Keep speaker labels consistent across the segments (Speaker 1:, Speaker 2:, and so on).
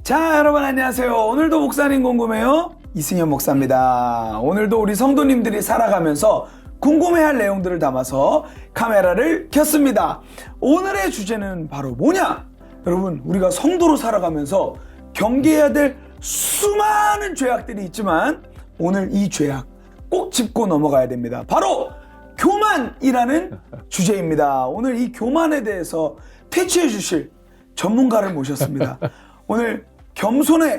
Speaker 1: 자, 여러분 안녕하세요. 오늘도 목사님 궁금해요. 이승현 목사입니다. 오늘도 우리 성도님들이 살아가면서 궁금해할 내용들을 담아서 카메라를 켰습니다. 오늘의 주제는 바로 뭐냐? 여러분, 우리가 성도로 살아가면서 경계해야 될 수많은 죄악들이 있지만 오늘 이 죄악 꼭 짚고 넘어가야 됩니다. 바로 교만이라는 주제입니다. 오늘 이 교만에 대해서 퇴치해 주실 전문가를 모셨습니다. 오늘 겸손의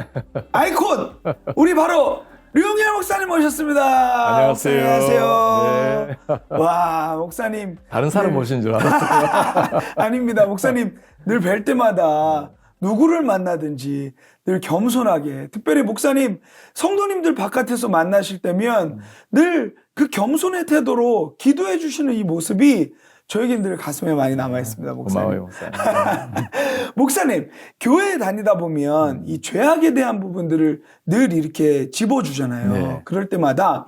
Speaker 1: 아이콘, 우리 바로 류용일 목사님 모셨습니다.
Speaker 2: 안녕하세요.
Speaker 1: 안녕하세요.
Speaker 2: 네.
Speaker 1: 와, 목사님.
Speaker 2: 다른 사람 모신 줄 알았어요.
Speaker 1: 아닙니다. 목사님 늘 뵐 때마다 누구를 만나든지 늘 겸손하게, 특별히 목사님 성도님들 바깥에서 만나실 때면 늘 그 겸손의 태도로 기도해 주시는 이 모습이 저에겐 늘 가슴에 많이 남아있습니다. 목사님.
Speaker 2: 고마워요, 목사님.
Speaker 1: 목사님, 교회에 다니다 보면 이 죄악에 대한 부분들을 늘 이렇게 짚어주잖아요.
Speaker 2: 네.
Speaker 1: 그럴 때마다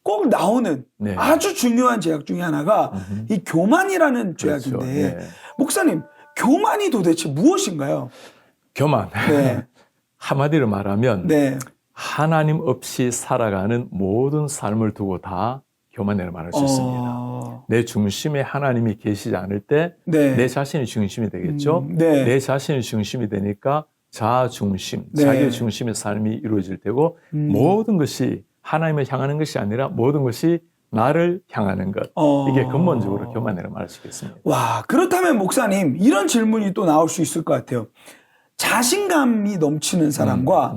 Speaker 1: 꼭 나오는
Speaker 2: 네.
Speaker 1: 아주 중요한 죄악 중에 하나가 이 교만이라는 죄악인데,
Speaker 2: 그렇죠. 네.
Speaker 1: 목사님, 교만이 도대체 무엇인가요?
Speaker 2: 교만.
Speaker 1: 네.
Speaker 2: 한마디로 말하면
Speaker 1: 네.
Speaker 2: 하나님 없이 살아가는 모든 삶을 두고 다 교만이라고 말할 수 있습니다. 내 중심에 하나님이 계시지 않을 때 내 자신이 중심이 되겠죠.
Speaker 1: 네.
Speaker 2: 내 자신이 중심이 되니까 자아 중심,
Speaker 1: 네.
Speaker 2: 자기 중심의 삶이 이루어질 테고 모든 것이 하나님을 향하는 것이 아니라 모든 것이 나를 향하는 것. 이게 근본적으로 교만이라고 말할 수 있겠습니다.
Speaker 1: 와, 그렇다면 목사님, 이런 질문이 또 나올 수 있을 것 같아요. 자신감이 넘치는 사람과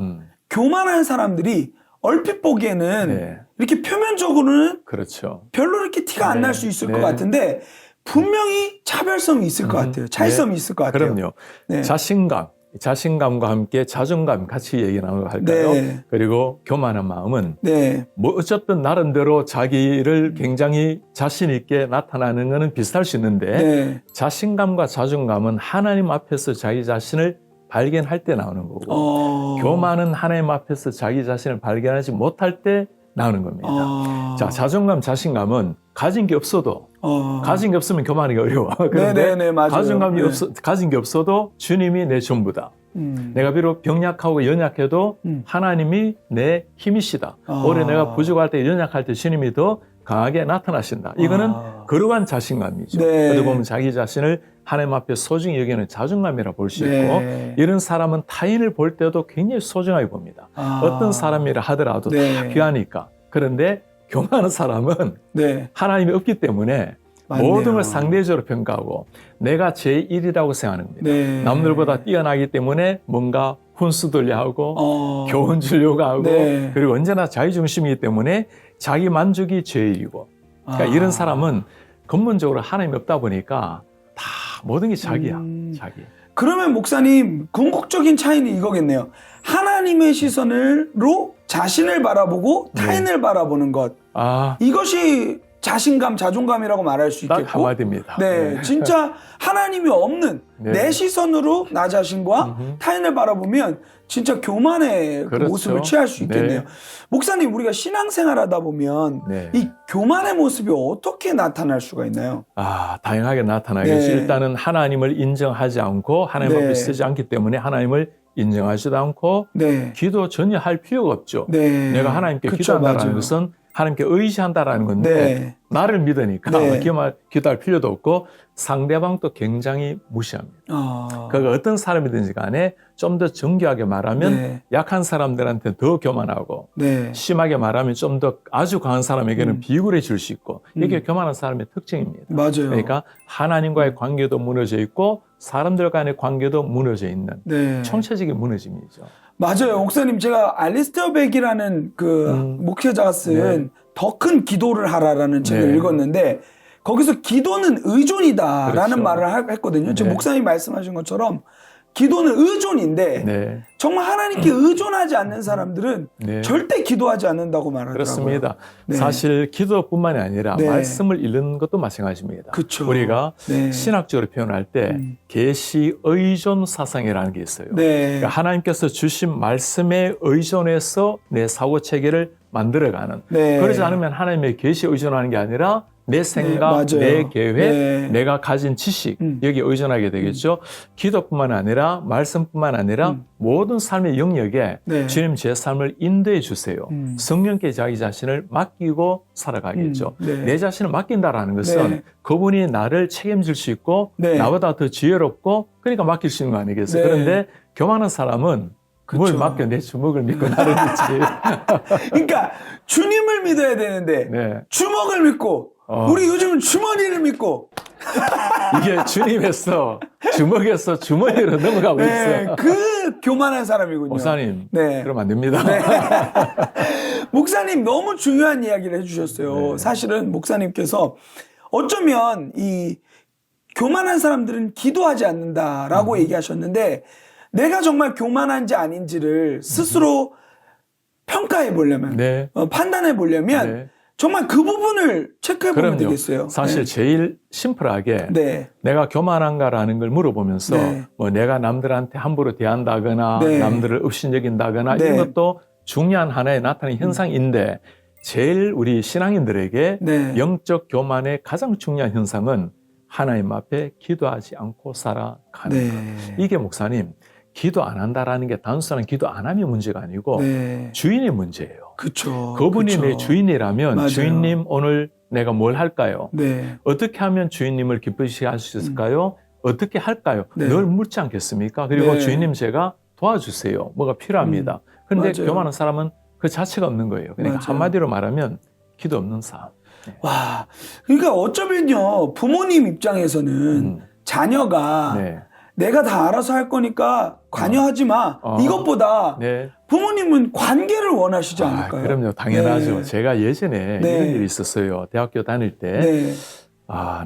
Speaker 1: 교만한 사람들이 얼핏 보기에는
Speaker 2: 네.
Speaker 1: 이렇게 표면적으로는
Speaker 2: 그렇죠.
Speaker 1: 별로 이렇게 티가 안 날 수 있을 것 같은데 분명히 차별성이 있을 것 같아요. 차이점이 있을 것 같아요.
Speaker 2: 그럼요.
Speaker 1: 네.
Speaker 2: 자신감과 함께 자존감 같이 얘기 나누고 할까요?
Speaker 1: 네.
Speaker 2: 그리고 교만한 마음은
Speaker 1: 네.
Speaker 2: 뭐 어쨌든 나름대로 자기를 굉장히 자신 있게 나타나는 것은 비슷할 수 있는데
Speaker 1: 네.
Speaker 2: 자신감과 자존감은 하나님 앞에서 자기 자신을 발견할 때 나오는 거고 교만은 하나님 앞에서 자기 자신을 발견하지 못할 때 나오는 겁니다. 자, 자존감, 자신감은 가진 게 없어도 가진 게 없으면 교만하기가 어려워. 그런데
Speaker 1: 네, 맞아요.
Speaker 2: 자존감이 가진 게 없어도 주님이 내 전부다. 내가 비록 병약하고 연약해도 하나님이 내 힘이시다. 오히려 내가 부족할 때 연약할 때 주님이 더 강하게 나타나신다. 이거는 거룩한 자신감이죠.
Speaker 1: 네.
Speaker 2: 어떻게 보면 자기 자신을 하나님 앞에 소중히 여기는 자존감이라 볼 수 있고
Speaker 1: 네.
Speaker 2: 이런 사람은 타인을 볼 때도 굉장히 소중하게 봅니다. 어떤 사람이라 하더라도
Speaker 1: 네.
Speaker 2: 다 귀하니까. 그런데 교만한 사람은
Speaker 1: 네.
Speaker 2: 하나님이 없기 때문에
Speaker 1: 맞네요.
Speaker 2: 모든 걸 상대적으로 평가하고 내가 제1이라고 생각하는 겁니다.
Speaker 1: 네.
Speaker 2: 남들보다 뛰어나기 때문에 뭔가 훈수 들려 하고 교훈 주려고 하고
Speaker 1: 네.
Speaker 2: 그리고 언제나 자기중심이기 때문에 자기 만족이 제일이고 그러니까 이런 사람은 근본적으로 하나님이 없다 보니까 다 모든 게 자기야. 자기.
Speaker 1: 그러면 목사님, 궁극적인 차이는 이거겠네요. 하나님의 시선으로 자신을 바라보고 타인을 바라보는 것. 이것이 자신감, 자존감이라고 말할 수 있겠고.
Speaker 2: 딱 한마디입니다.
Speaker 1: 네, 진짜 하나님이 없는 내 시선으로 나 자신과 타인을 바라보면 진짜 교만의 그
Speaker 2: 그렇죠.
Speaker 1: 모습을 취할 수 있겠네요.
Speaker 2: 네.
Speaker 1: 목사님, 우리가 신앙생활하다 보면 이 교만의 모습이 어떻게 나타날 수가 있나요?
Speaker 2: 다양하게 나타나겠죠.
Speaker 1: 네.
Speaker 2: 일단은 하나님을 인정하지 않고 하나님 앞에 서지 않기 때문에 하나님을 인정하지도 않고 기도 전혀 할 필요가 없죠. 내가 하나님께 기도한다는 것은 하나님께 의지한다라는 건데 나를 믿으니까 기도할 필요도 없고 상대방도 굉장히 무시합니다. 그가 어떤 사람이든지 간에 좀 더 정교하게 말하면 약한 사람들한테 더 교만하고 심하게 말하면 좀 더 아주 강한 사람에게는 비굴해 줄 수 있고 이게 교만한 사람의 특징입니다.
Speaker 1: 맞아요.
Speaker 2: 그러니까 하나님과의 관계도 무너져 있고 사람들 간의 관계도 무너져 있는 총체적인 무너짐이죠.
Speaker 1: 맞아요. 목사님, 제가 알리스테어 백이라는 그 목회자가 쓴 더 큰 기도를 하라라는 책을 읽었는데 거기서 기도는 의존이다라는 말을 했거든요. 지금 목사님 말씀하신 것처럼 기도는 의존인데 정말 하나님께 의존하지 않는 사람들은 절대 기도하지 않는다고 말하더라고요.
Speaker 2: 그렇습니다. 사실 기도뿐만이 아니라 말씀을 읽는 것도 마찬가지입니다.
Speaker 1: 그쵸.
Speaker 2: 우리가 신학적으로 표현할 때 계시 의존 사상이라는 게 있어요. 그러니까 하나님께서 주신 말씀에 의존해서 내 사고 체계를 만들어가는. 그러지 않으면 하나님의 계시에 의존하는 게 아니라 내 생각,
Speaker 1: 네,
Speaker 2: 내 계획,
Speaker 1: 네.
Speaker 2: 내가 가진 지식 여기에 의존하게 되겠죠. 기도뿐만 아니라 말씀뿐만 아니라 모든 삶의 영역에
Speaker 1: 네.
Speaker 2: 주님 제 삶을 인도해 주세요. 성령께 자기 자신을 맡기고 살아가겠죠.
Speaker 1: 네.
Speaker 2: 내 자신을 맡긴다라는 것은
Speaker 1: 네.
Speaker 2: 그분이 나를 책임질 수 있고
Speaker 1: 네.
Speaker 2: 나보다 더 지혜롭고 그러니까 맡길 수 있는 거 아니겠어요.
Speaker 1: 네.
Speaker 2: 그런데 교만한 사람은 뭘 맡겨 내 주먹을 믿고 나를 믿지.
Speaker 1: 그러니까 주님을 믿어야 되는데
Speaker 2: 네.
Speaker 1: 주먹을 믿고 우리 요즘은 주머니를 믿고
Speaker 2: 이게 주님에서 주먹에서 주머니로 넘어가고
Speaker 1: 네,
Speaker 2: 있어요.
Speaker 1: 그 교만한 사람이군요.
Speaker 2: 목사님,
Speaker 1: 네.
Speaker 2: 그러면 안 됩니다.
Speaker 1: 네. 목사님 너무 중요한 이야기를 해주셨어요.
Speaker 2: 네.
Speaker 1: 사실은 목사님께서 어쩌면 이 교만한 사람들은 기도하지 않는다라고 얘기하셨는데 내가 정말 교만한지 아닌지를 스스로 평가해 보려면
Speaker 2: 네.
Speaker 1: 판단해 보려면
Speaker 2: 네.
Speaker 1: 정말 그 부분을 체크해 보면
Speaker 2: 그럼요.
Speaker 1: 되겠어요.
Speaker 2: 사실
Speaker 1: 네.
Speaker 2: 제일 심플하게
Speaker 1: 네.
Speaker 2: 내가 교만한가라는 걸 물어보면서
Speaker 1: 네.
Speaker 2: 뭐 내가 남들한테 함부로 대한다거나
Speaker 1: 네.
Speaker 2: 남들을 업신여긴다거나
Speaker 1: 네.
Speaker 2: 이런 것도 중요한 하나의 나타나는 현상인데 제일 우리 신앙인들에게
Speaker 1: 네.
Speaker 2: 영적 교만의 가장 중요한 현상은 하나님 앞에 기도하지 않고 살아가는
Speaker 1: 네.
Speaker 2: 것. 이게 목사님 기도 안 한다라는 게 단순한 기도 안 함이 문제가 아니고
Speaker 1: 네.
Speaker 2: 주인의 문제예요.
Speaker 1: 그쵸.
Speaker 2: 그분이
Speaker 1: 그쵸.
Speaker 2: 내 주인이라면
Speaker 1: 맞아요.
Speaker 2: 주인님 오늘 내가 뭘 할까요?
Speaker 1: 네.
Speaker 2: 어떻게 하면 주인님을 기쁘시게 할 수 있을까요? 어떻게 할까요?
Speaker 1: 네.
Speaker 2: 늘 묻지 않겠습니까? 그리고
Speaker 1: 네.
Speaker 2: 주인님 제가 도와주세요. 뭐가 필요합니다. 그런데
Speaker 1: 맞아요.
Speaker 2: 교만한 사람은 그 자체가 없는 거예요. 그러니까
Speaker 1: 맞아요.
Speaker 2: 한마디로 말하면 기도 없는 삶.
Speaker 1: 와, 그러니까 어쩌면요 부모님 입장에서는 자녀가
Speaker 2: 네.
Speaker 1: 내가 다 알아서 할 거니까 관여하지 마. 이것보다
Speaker 2: 네.
Speaker 1: 부모님은 관계를 원하시지 않을까요?
Speaker 2: 그럼요. 당연하죠.
Speaker 1: 네.
Speaker 2: 제가 예전에
Speaker 1: 네.
Speaker 2: 이런 일이 있었어요. 대학교 다닐 때.
Speaker 1: 네.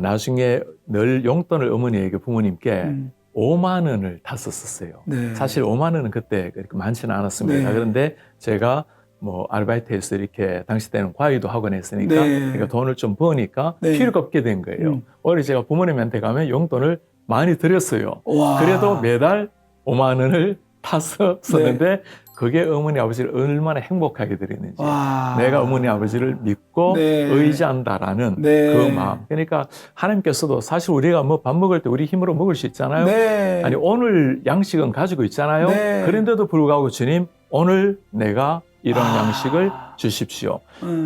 Speaker 2: 나중에 늘 용돈을 어머니에게 부모님께 5만 원을 다 썼었어요.
Speaker 1: 네.
Speaker 2: 사실 5만 원은 그때 그렇게 많지는 않았습니다.
Speaker 1: 네.
Speaker 2: 그런데 제가 뭐 아르바이트해서 이렇게 당시 때는 과외도 하곤 했으니까
Speaker 1: 네.
Speaker 2: 그러니까 돈을 좀 버니까
Speaker 1: 네.
Speaker 2: 필요가 없게 된 거예요. 오히려 제가 부모님한테 가면 용돈을 많이 드렸어요.
Speaker 1: 와.
Speaker 2: 그래도 매달 5만 원을 타서 썼는데 그게 어머니 아버지를 얼마나 행복하게 드리는지
Speaker 1: 와.
Speaker 2: 내가 어머니 아버지를 믿고
Speaker 1: 네.
Speaker 2: 의지한다라는
Speaker 1: 네.
Speaker 2: 그 마음. 그러니까 하나님께서도 사실 우리가 뭐 밥 먹을 때 우리 힘으로 먹을 수 있잖아요.
Speaker 1: 네.
Speaker 2: 아니 오늘 양식은 가지고 있잖아요.
Speaker 1: 네.
Speaker 2: 그런데도 불구하고 주님 오늘 내가 이런 양식을 주십시오.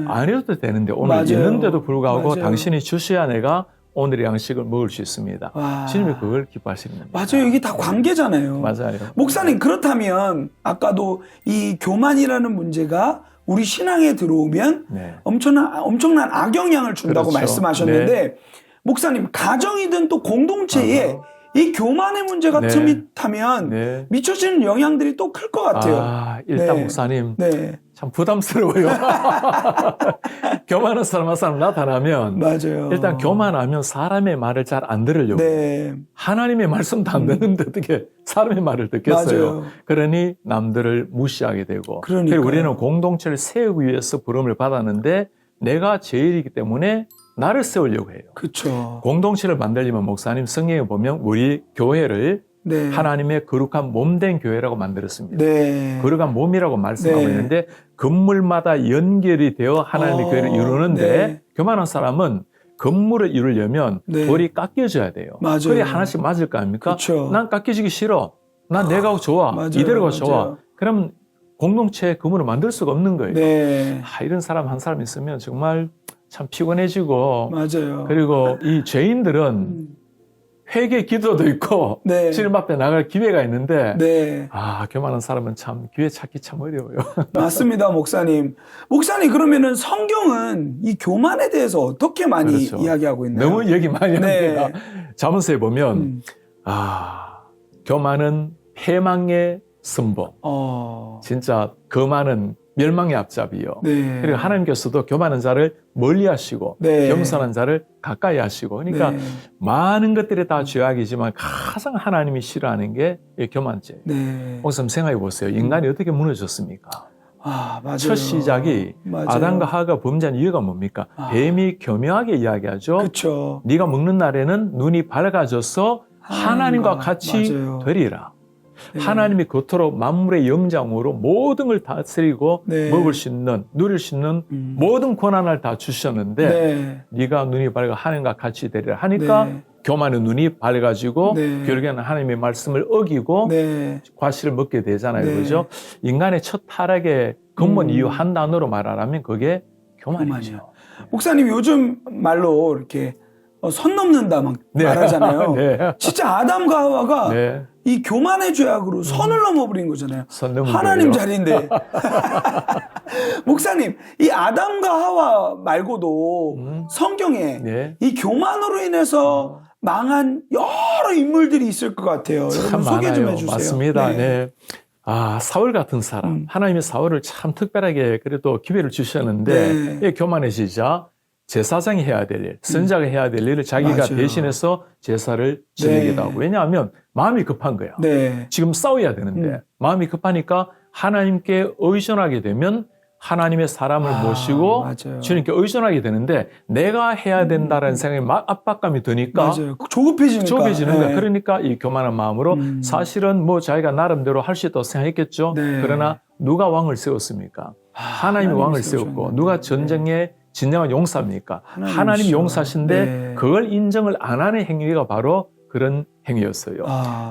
Speaker 2: 안 해도 되는데 오늘
Speaker 1: 맞아요.
Speaker 2: 있는데도 불구하고
Speaker 1: 맞아요.
Speaker 2: 당신이 주셔야 내가 오늘의 양식을 먹을 수 있습니다.
Speaker 1: 와.
Speaker 2: 주님이 그걸 기뻐하시는 겁니다.
Speaker 1: 맞아요. 이게 다 관계잖아요.
Speaker 2: 맞아요.
Speaker 1: 목사님 그렇다면 아까도 이 교만이라는 문제가 우리 신앙에 들어오면
Speaker 2: 네.
Speaker 1: 엄청난 악영향을 준다고
Speaker 2: 그렇죠.
Speaker 1: 말씀하셨는데 목사님 가정이든 또 공동체에 이 교만의 문제가
Speaker 2: 네.
Speaker 1: 틈이 타면
Speaker 2: 네.
Speaker 1: 미쳐지는 영향들이 또 클 것 같아요.
Speaker 2: 일단
Speaker 1: 네.
Speaker 2: 목사님
Speaker 1: 네.
Speaker 2: 참 부담스러워요. 교만한 사람 한 사람 나타나면
Speaker 1: 맞아요.
Speaker 2: 일단 교만하면 사람의 말을 잘 안 들으려고
Speaker 1: 네.
Speaker 2: 하나님의 말씀도 안 듣는데 어떻게 사람의 말을 듣겠어요.
Speaker 1: 맞아요.
Speaker 2: 그러니 남들을 무시하게 되고
Speaker 1: 그러니까요.
Speaker 2: 그리고 우리는 공동체를 세우기 위해서 부름을 받았는데 내가 제일이기 때문에 나를 세우려고 해요.
Speaker 1: 그렇죠.
Speaker 2: 공동체를 만들려면 목사님 성경에 보면 우리 교회를
Speaker 1: 네.
Speaker 2: 하나님의 거룩한 몸된 교회라고 만들었습니다.
Speaker 1: 네.
Speaker 2: 거룩한 몸이라고 말씀하고
Speaker 1: 네.
Speaker 2: 있는데 건물마다 연결이 되어 하나님의 교회를 이루는데
Speaker 1: 네.
Speaker 2: 교만한 사람은 건물을 이루려면
Speaker 1: 네.
Speaker 2: 돌이 깎여져야 돼요.
Speaker 1: 맞아요.
Speaker 2: 그래 하나씩 맞을 거 아닙니까?
Speaker 1: 그쵸.
Speaker 2: 난 깎여지기 싫어. 난 내가 좋아.
Speaker 1: 맞아요.
Speaker 2: 이대로가 좋아.
Speaker 1: 맞아요.
Speaker 2: 그럼 공동체 건물을 만들 수가 없는 거예요.
Speaker 1: 네.
Speaker 2: 이런 사람 한 사람 있으면 정말 참 피곤해지고
Speaker 1: 맞아요.
Speaker 2: 그리고 이 죄인들은 회개 기도도 있고
Speaker 1: 네.
Speaker 2: 주님 앞에 나갈 기회가 있는데
Speaker 1: 네.
Speaker 2: 교만한 사람은 참 기회 찾기 참 어려워요.
Speaker 1: 맞습니다, 목사님. 목사님, 그러면은 성경은 이 교만에 대해서 어떻게 많이
Speaker 2: 그렇죠.
Speaker 1: 이야기하고 있나요?
Speaker 2: 너무 얘기 많이
Speaker 1: 네.
Speaker 2: 합니다. 자문서에 보면 교만은 패망의 선봉. 진짜 거만은 멸망의 앞잡이요.
Speaker 1: 네.
Speaker 2: 그리고 하나님께서도 교만한 자를 멀리하시고
Speaker 1: 네.
Speaker 2: 겸손한 자를 가까이 하시고 그러니까
Speaker 1: 네.
Speaker 2: 많은 것들이 다 죄악이지만 가장 하나님이 싫어하는 게 이 교만죄예요.
Speaker 1: 네.
Speaker 2: 목사님 생각해 보세요. 인간이 어떻게 무너졌습니까?
Speaker 1: 맞아요.
Speaker 2: 첫 시작이
Speaker 1: 맞아요.
Speaker 2: 아담과 하와가 범죄한 이유가 뭡니까? 뱀이 교묘하게 이야기하죠.
Speaker 1: 그렇죠.
Speaker 2: 네가 먹는 날에는 눈이 밝아져서 하나님과 같이
Speaker 1: 맞아요.
Speaker 2: 되리라.
Speaker 1: 네.
Speaker 2: 하나님이 그토록 만물의 영장으로 모든 걸 다스리고
Speaker 1: 네.
Speaker 2: 먹을 수 있는, 누릴 수 있는 모든 권한을 다 주셨는데
Speaker 1: 네.
Speaker 2: 네가 눈이 밝아 하나님과 같이 되리라 하니까
Speaker 1: 네.
Speaker 2: 교만의 눈이 밝아지고
Speaker 1: 네.
Speaker 2: 결국에는 하나님의 말씀을 어기고
Speaker 1: 네.
Speaker 2: 과실을 먹게 되잖아요.
Speaker 1: 네.
Speaker 2: 그죠? 인간의 첫 타락의 근본 이유 한 단어로 말하라면 그게 교만이죠.
Speaker 1: 목사님 요즘 말로 이렇게 선 넘는다 막
Speaker 2: 네.
Speaker 1: 말하잖아요.
Speaker 2: 네.
Speaker 1: 진짜 아담과 하와가
Speaker 2: 네.
Speaker 1: 이 교만의 죄악으로 선을 넘어버린 거잖아요.
Speaker 2: 선 넘은
Speaker 1: 하나님
Speaker 2: 거예요.
Speaker 1: 자리인데. 목사님, 이 아담과 하와 말고도 성경에
Speaker 2: 네.
Speaker 1: 이 교만으로 인해서 망한 여러 인물들이 있을 것 같아요.
Speaker 2: 참
Speaker 1: 여러분 소개 좀
Speaker 2: 많아요.
Speaker 1: 해주세요.
Speaker 2: 맞습니다. 네. 아, 사울 같은 사람. 하나님의 사울을 참 특별하게 그래도 기회를 주셨는데
Speaker 1: 네.
Speaker 2: 교만해지자 제사장이 해야 될 일, 선자가 해야 될 일을 자기가
Speaker 1: 맞아요.
Speaker 2: 대신해서 제사를 지내기도
Speaker 1: 네.
Speaker 2: 하고. 왜냐하면 마음이 급한 거야.
Speaker 1: 네.
Speaker 2: 지금 싸워야 되는데 마음이 급하니까 하나님께 의존하게 되면 하나님의 사람을 모시고
Speaker 1: 맞아요.
Speaker 2: 주님께 의존하게 되는데 내가 해야 된다라는 생각이 막 압박감이 드니까
Speaker 1: 맞아요. 조급해지는
Speaker 2: 거야.
Speaker 1: 네.
Speaker 2: 그러니까 이 교만한 마음으로 사실은 뭐 자기가 나름대로 할 수 있다고 생각했겠죠.
Speaker 1: 네.
Speaker 2: 그러나 누가 왕을 세웠습니까? 하나님이 왕을 세웠고 누가 전쟁에 진정한 용사입니까? 하나님이 용사신데
Speaker 1: 네.
Speaker 2: 그걸 인정을 안 하는 행위가 바로 그런 행위였어요.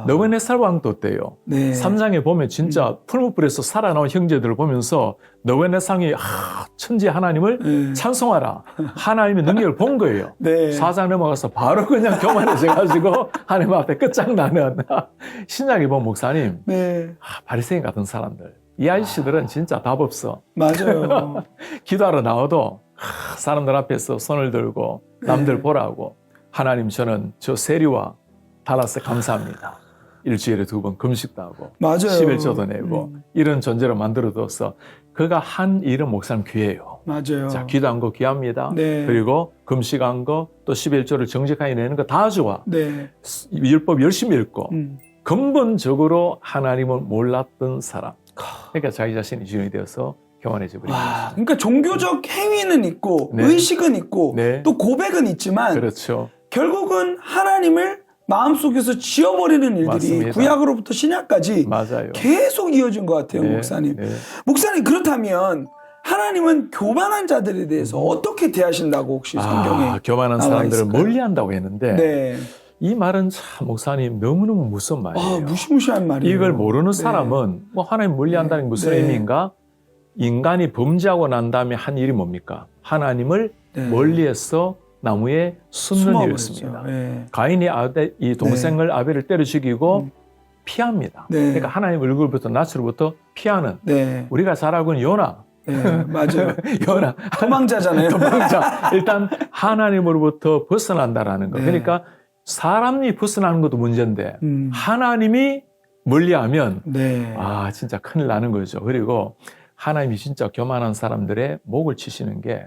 Speaker 2: 너베네살 왕도 어때요?
Speaker 1: 네.
Speaker 2: 3장에 보면 진짜 풀무불에서 살아나온 형제들을 보면서 너베네상이 천지 하나님을 찬송하라. 하나님의 능력을 본 거예요.
Speaker 1: 네.
Speaker 2: 4장 넘어가서 바로 그냥 교만해져가지고 하나님 앞에 끝장나는 신약에 본 목사님
Speaker 1: 네.
Speaker 2: 바리새인 같은 사람들. 이 아저씨들은 진짜 답 없어.
Speaker 1: 맞아요.
Speaker 2: 기도하러 나와도 사람들 앞에서 손을 들고 남들 보라고 하나님 저는 저 세리와 달라스 감사합니다. 일주일에 2번 금식도 하고
Speaker 1: 맞아요.
Speaker 2: 11조도 내고 이런 존재로 만들어둬서 그가 한 일은 목사님 귀해요.
Speaker 1: 맞아요.
Speaker 2: 자, 기도한 거 귀합니다.
Speaker 1: 네.
Speaker 2: 그리고 금식한 거 또 11조를 정직하게 내는 거 다 좋아.
Speaker 1: 네.
Speaker 2: 율법 열심히 읽고 근본적으로 하나님을 몰랐던 사람. 그러니까 자기 자신이 주인이 되어서 교만해져 버린 거죠.
Speaker 1: 그러니까 종교적 행위는 있고
Speaker 2: 네.
Speaker 1: 의식은 있고
Speaker 2: 네.
Speaker 1: 또 고백은 있지만
Speaker 2: 그렇죠.
Speaker 1: 결국은 하나님을 마음속에서 지워버리는 일들이
Speaker 2: 맞습니다.
Speaker 1: 구약으로부터 신약까지
Speaker 2: 맞아요.
Speaker 1: 계속 이어진 것 같아요.
Speaker 2: 네.
Speaker 1: 목사님.
Speaker 2: 네.
Speaker 1: 목사님 그렇다면 하나님은 교만한 자들에 대해서 어떻게 대하신다고 혹시 성경에
Speaker 2: 교만한
Speaker 1: 나와
Speaker 2: 사람들을
Speaker 1: 있을까요?
Speaker 2: 멀리한다고 했는데
Speaker 1: 네.
Speaker 2: 이 말은 참 목사님 너무너무 무서운 말이에요.
Speaker 1: 무시무시한 말이에요.
Speaker 2: 이걸 모르는
Speaker 1: 네.
Speaker 2: 사람은 뭐 하나님 멀리한다는 게 무슨
Speaker 1: 네.
Speaker 2: 의미인가? 인간이 범죄하고 난 다음에 한 일이 뭡니까? 하나님을
Speaker 1: 네.
Speaker 2: 멀리해서 나무에 숨는
Speaker 1: 숨어버렸죠.
Speaker 2: 일이었습니다.
Speaker 1: 네.
Speaker 2: 가인이 이 동생을 아벨을 때려 죽이고 피합니다.
Speaker 1: 네.
Speaker 2: 그러니까 하나님 얼굴부터 낯으로부터 피하는
Speaker 1: 네.
Speaker 2: 우리가 잘 알고 있는 요나.
Speaker 1: 네. 맞아요.
Speaker 2: 요나.
Speaker 1: 도망자잖아요.
Speaker 2: 도망자. 일단 하나님으로부터 벗어난다라는 거.
Speaker 1: 네.
Speaker 2: 그러니까 사람이 벗어나는 것도 문제인데 하나님이 멀리하면
Speaker 1: 네.
Speaker 2: 진짜 큰일 나는 거죠. 그리고 하나님이 진짜 교만한 사람들의 목을 치시는 게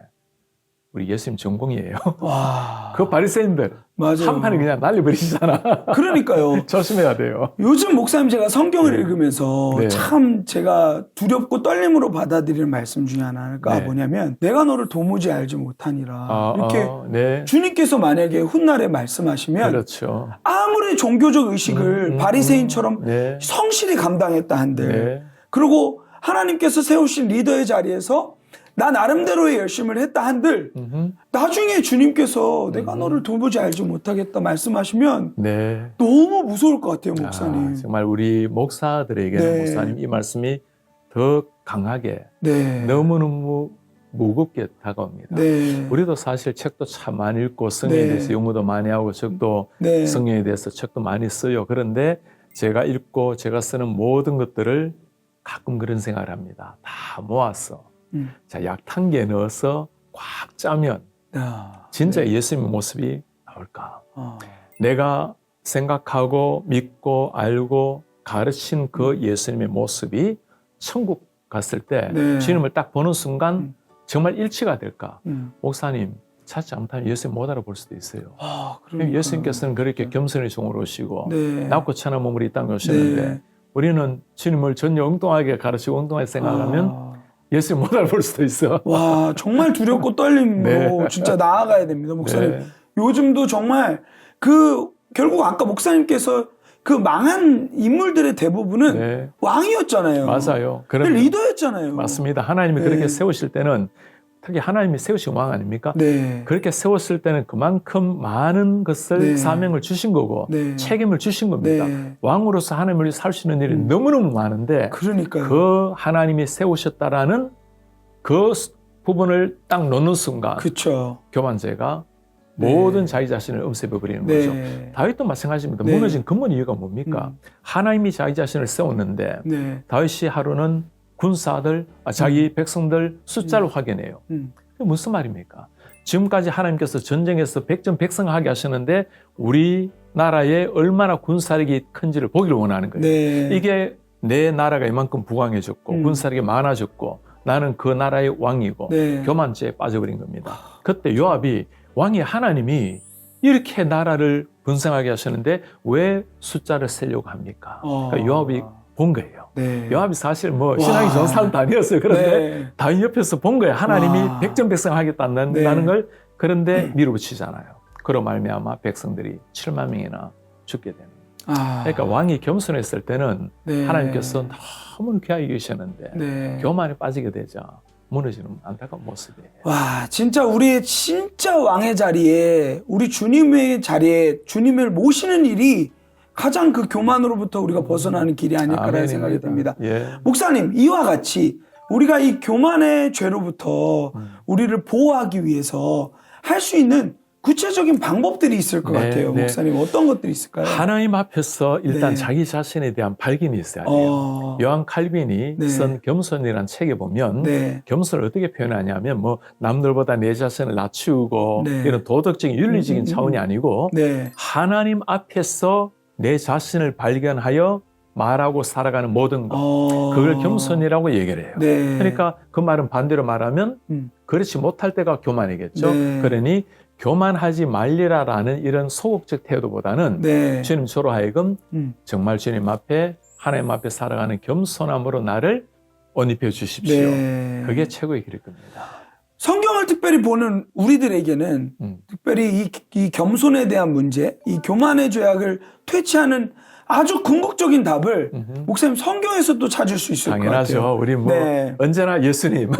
Speaker 2: 우리 예수님 전공이에요.
Speaker 1: 와.
Speaker 2: 그 바리새인들
Speaker 1: 맞아요.
Speaker 2: 한 판에 그냥 날려버리시잖아.
Speaker 1: 그러니까요.
Speaker 2: 조심해야 돼요.
Speaker 1: 요즘 목사님 제가 성경을 읽으면서
Speaker 2: 네.
Speaker 1: 참 제가 두렵고 떨림으로 받아들이는 말씀 중에 하나가
Speaker 2: 네.
Speaker 1: 뭐냐면 내가 너를 도무지 알지 못하니라. 이렇게
Speaker 2: 네.
Speaker 1: 주님께서 만약에 훗날에 말씀하시면
Speaker 2: 그렇죠.
Speaker 1: 아무리 종교적 의식을 바리새인처럼
Speaker 2: 네.
Speaker 1: 성실히 감당했다 한들
Speaker 2: 네.
Speaker 1: 그리고 하나님께서 세우신 리더의 자리에서 나 나름대로의 열심을 했다 한들 나중에 주님께서 내가 너를 도무지 알지 못하겠다 말씀하시면
Speaker 2: 네.
Speaker 1: 너무 무서울 것 같아요, 목사님.
Speaker 2: 정말 우리 목사들에게는
Speaker 1: 네.
Speaker 2: 목사님 이 말씀이 더 강하게
Speaker 1: 네.
Speaker 2: 너무너무 무겁게 다가옵니다.
Speaker 1: 네.
Speaker 2: 우리도 사실 책도 참 많이 읽고 성경에
Speaker 1: 네.
Speaker 2: 대해서 연구도 많이 하고 책도
Speaker 1: 네.
Speaker 2: 성경에 대해서 책도 많이 써요. 그런데 제가 읽고 제가 쓰는 모든 것들을 가끔 그런 생각을 합니다. 다 모아서 자, 약탕기에 넣어서 꽉 짜면 진짜 예수님의 모습이 나올까? 내가 생각하고 믿고 알고 가르친 그 예수님의 모습이 천국 갔을 때 주님을 딱 보는 순간 정말 일치가 될까? 목사님 찾지 않다면 예수님 못 알아볼 수도 있어요. 예수님께서는 그렇게 겸손의 종으로 오시고 낮고 천한 몸으로 이 땅에 오셨는데 우리는 주님을 전혀 엉뚱하게 가르치고 엉뚱하게 생각하면 예수님 못 알아볼 수도 있어.
Speaker 1: 와, 정말 두렵고 떨림으로 진짜 나아가야 됩니다, 목사님. 요즘도 정말 결국 아까 목사님께서 그 망한 인물들의 대부분은
Speaker 2: 네.
Speaker 1: 왕이었잖아요.
Speaker 2: 맞아요.
Speaker 1: 리더였잖아요.
Speaker 2: 맞습니다. 하나님이 그렇게 세우실 때는 특히 하나님이 세우신 왕 아닙니까? 그렇게 세웠을 때는 그만큼 많은 것을 사명을 주신 거고 책임을 주신 겁니다. 왕으로서 하나님을 살 수 있는 일이 너무너무 많은데
Speaker 1: 그러니까요.
Speaker 2: 그 하나님이 세우셨다라는 그 부분을 딱 놓는 순간
Speaker 1: 그쵸.
Speaker 2: 교만죄가 모든 자기 자신을 없애버리는 거죠. 다윗도 마찬가지입니다. 무너진 근본 이유가 뭡니까? 하나님이 자기 자신을 세웠는데 다윗이 하루는 군사들, 자기 백성들 숫자를 확인해요. 그게 무슨 말입니까? 지금까지 하나님께서 전쟁에서 백전백승하게 하셨는데 우리나라에 얼마나 군사력이 큰지를 보기를 원하는 거예요. 이게 내 나라가 이만큼 부강해졌고 군사력이 많아졌고 나는 그 나라의 왕이고 교만죄에 빠져버린 겁니다. 그때 요압이 왕이 하나님이 이렇게 나라를 분성하게 하셨는데 왜 숫자를 세려고 합니까? 그러니까 요압이 본 거예요. 요압이 사실 뭐 신앙이 좋은 사람도 아니었어요. 그런데 다윗 옆에서 본 거예요. 하나님이 백전백승하겠다는 걸. 그런데 밀어붙이잖아요. 그로 말미암아 백성들이 7만 명이나 죽게 되는. 그러니까 왕이 겸손했을 때는 하나님께서 너무 귀하게 계셨는데 교만에 빠지게 되자 무너지는 안타까운 모습이에요.
Speaker 1: 와, 진짜 우리의 진짜 왕의 자리에 우리 주님의 자리에 주님을 모시는 일이 가장 그 교만으로부터 우리가 벗어나는 길이 아닐까라는 생각이 듭니다. 목사님, 이와 같이 우리가 이 교만의 죄로부터 우리를 보호하기 위해서 할 수 있는 구체적인 방법들이 있을 것 같아요. 목사님, 어떤 것들이 있을까요?
Speaker 2: 하나님 앞에서 일단 자기 자신에 대한 발견이 있어야 돼요. 요한 칼빈이 쓴 겸손이라는 책에 보면 겸손을 어떻게 표현하냐면 뭐 남들보다 내 자신을 낮추고 이런 도덕적인 윤리적인 차원이 아니고 하나님 앞에서 내 자신을 발견하여 말하고 살아가는 모든 것 그걸 겸손이라고 얘기를 해요. 그러니까 그 말은 반대로 말하면 그렇지 못할 때가 교만이겠죠. 그러니 교만하지 말리라라는 이런 소극적 태도보다는 주님 저로 하여금 정말 주님 앞에 하나님 앞에 살아가는 겸손함으로 나를 옷 입혀 주십시오. 그게 최고의 길일 겁니다.
Speaker 1: 성경을 특별히 보는 우리들에게는 특별히 이 겸손에 대한 문제, 이 교만의 죄악을 퇴치하는 아주 궁극적인 답을 목사님 성경에서도 찾을 수 있을
Speaker 2: 당연하죠.
Speaker 1: 것 같아요.
Speaker 2: 우리 뭐 언제나 예수님,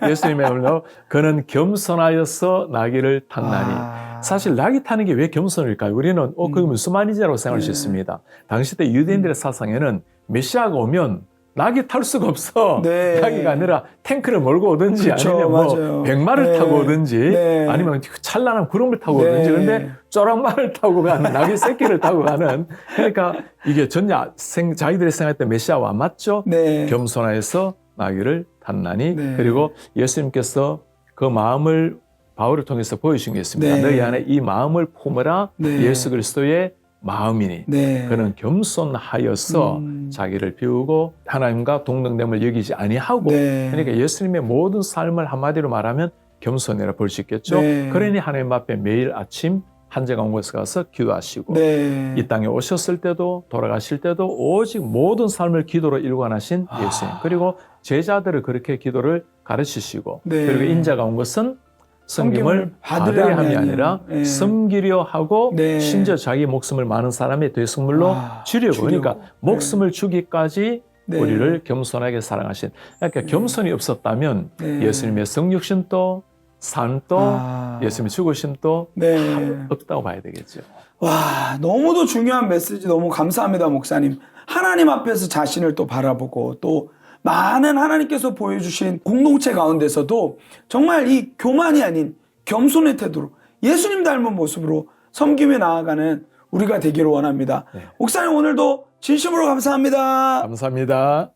Speaker 2: 예수님의 말로 그는 겸손하여서 나귀를 탔나니. 사실 나귀 타는 게 왜 겸손일까요? 우리는 그게 무슨 말인지라고 생각할 수 있습니다. 당시 때 유대인들의 사상에는 메시아가 오면 나귀 탈 수가 없어. 나귀가 아니라 탱크를 몰고 오든지 아니면 뭐 백마를 타고 오든지 아니면 찬란한 구름을 타고 오든지 그런데 쪼랑말을 타고 가는 나귀 새끼를 타고 가는 그러니까 이게 전혀 자기들이 생각할 때 메시아와 맞죠? 겸손하여서 나귀를 탔나니 그리고 예수님께서 그 마음을 바울을 통해서 보여주신 게 있습니다. 너희 안에 이 마음을 품으라 예수 그리스도의 마음이니 그는 겸손하여서 자기를 비우고 하나님과 동등됨을 여기지 아니하고 그러니까 예수님의 모든 삶을 한마디로 말하면 겸손이라 볼 수 있겠죠. 그러니 하나님 앞에 매일 아침 한제가 온 곳에 가서 기도하시고 이 땅에 오셨을 때도 돌아가실 때도 오직 모든 삶을 기도로 일관하신 예수님 그리고 제자들을 그렇게 기도를 가르치시고 그리고 인자가 온 것은 섬김을 받으려 함이 아니라 섬기려 하고 심지어 자기 목숨을 많은 사람의 되선물로 주려고 그러니까 목숨을 주기까지 우리를 겸손하게 사랑하신 그러니까 겸손이 없었다면 예수님의 성육신도 산도 예수님의 죽으심도 없다고 봐야 되겠죠.
Speaker 1: 와, 너무도 중요한 메시지 너무 감사합니다, 목사님. 하나님 앞에서 자신을 또 바라보고 또 많은 하나님께서 보여주신 공동체 가운데서도 정말 이 교만이 아닌 겸손의 태도로 예수님 닮은 모습으로 섬기며 나아가는 우리가 되기를 원합니다. 목사님 오늘도 진심으로 감사합니다.
Speaker 2: 감사합니다.